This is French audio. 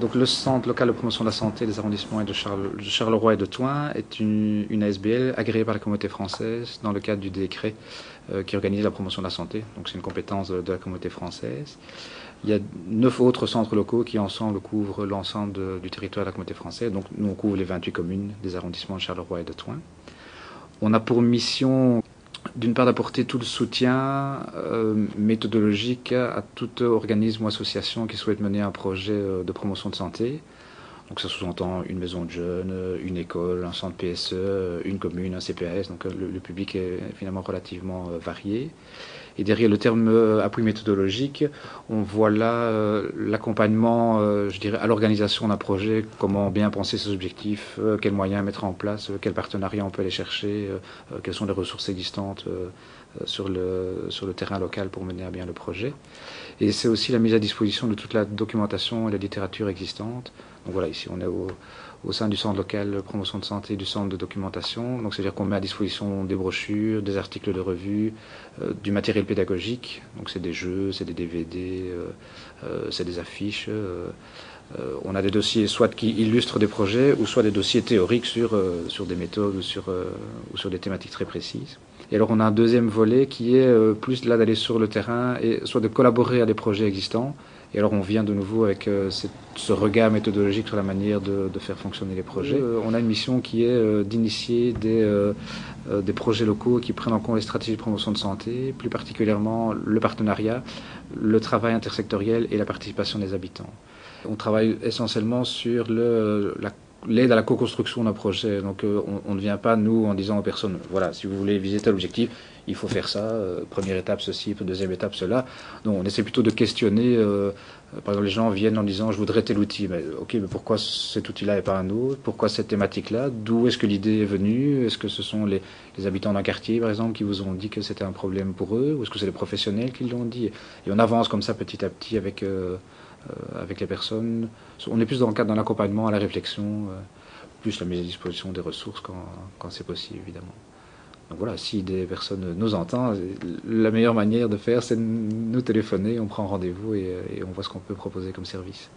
Donc le Centre local de promotion de la santé des arrondissements de Charleroi et de Thoin est une ASBL agréée par la communauté française dans le cadre du décret qui organise la promotion de la santé. Donc c'est une compétence de la communauté française. Il y a 9 autres centres locaux qui ensemble couvrent l'ensemble du territoire de la communauté française. Donc nous on couvre les 28 communes des arrondissements de Charleroi et de Thoin. On a pour mission d'une part d'apporter tout le soutien méthodologique à tout organisme ou association qui souhaite mener un projet de promotion de santé. Donc ça sous-entend une maison de jeunes, une école, un centre PSE, une commune, un CPAS. Donc le public est finalement relativement varié. Et derrière le terme appui méthodologique, on voit là l'accompagnement, je dirais, à l'organisation d'un projet, comment bien penser ses objectifs, quels moyens mettre en place, quels partenariats on peut aller chercher, quelles sont les ressources existantes sur le terrain local pour mener à bien le projet. Et c'est aussi la mise à disposition de toute la documentation et la littérature existante. Donc voilà, ici on est au sein du centre local de promotion de santé, du centre de documentation. Donc c'est-à-dire qu'on met à disposition des brochures, des articles de revue, du matériel pédagogique. Donc c'est des jeux, c'est des DVD, c'est des affiches. On a des dossiers soit qui illustrent des projets, ou soit des dossiers théoriques sur des méthodes ou sur des thématiques très précises. Et alors on a un deuxième volet qui est plus là d'aller sur le terrain et soit de collaborer à des projets existants. Et alors on vient de nouveau avec ce regard méthodologique sur la manière de faire fonctionner les projets. On a une mission qui est d'initier des projets locaux qui prennent en compte les stratégies de promotion de santé, plus particulièrement le partenariat, le travail intersectoriel et la participation des habitants. On travaille essentiellement sur l'aide à la co-construction d'un projet. Donc on ne vient pas, nous, en disant aux personnes, voilà, si vous voulez viser tel objectif, il faut faire ça, première étape ceci, deuxième étape cela. Donc on essaie plutôt de questionner, par exemple les gens viennent en disant je voudrais tel outil, mais ok, mais pourquoi cet outil-là et pas un autre? Pourquoi cette thématique-là? D'où est-ce que l'idée est venue? Est-ce que ce sont les habitants d'un quartier, par exemple, qui vous ont dit que c'était un problème pour eux? Ou est-ce que c'est les professionnels qui l'ont dit? Et on avance comme ça petit à petit avec les personnes. On est plus dans le cadre d'un accompagnement à la réflexion, plus la mise à disposition des ressources quand c'est possible, évidemment. Donc voilà, si des personnes nous entendent, la meilleure manière de faire, c'est de nous téléphoner, on prend rendez-vous et on voit ce qu'on peut proposer comme service.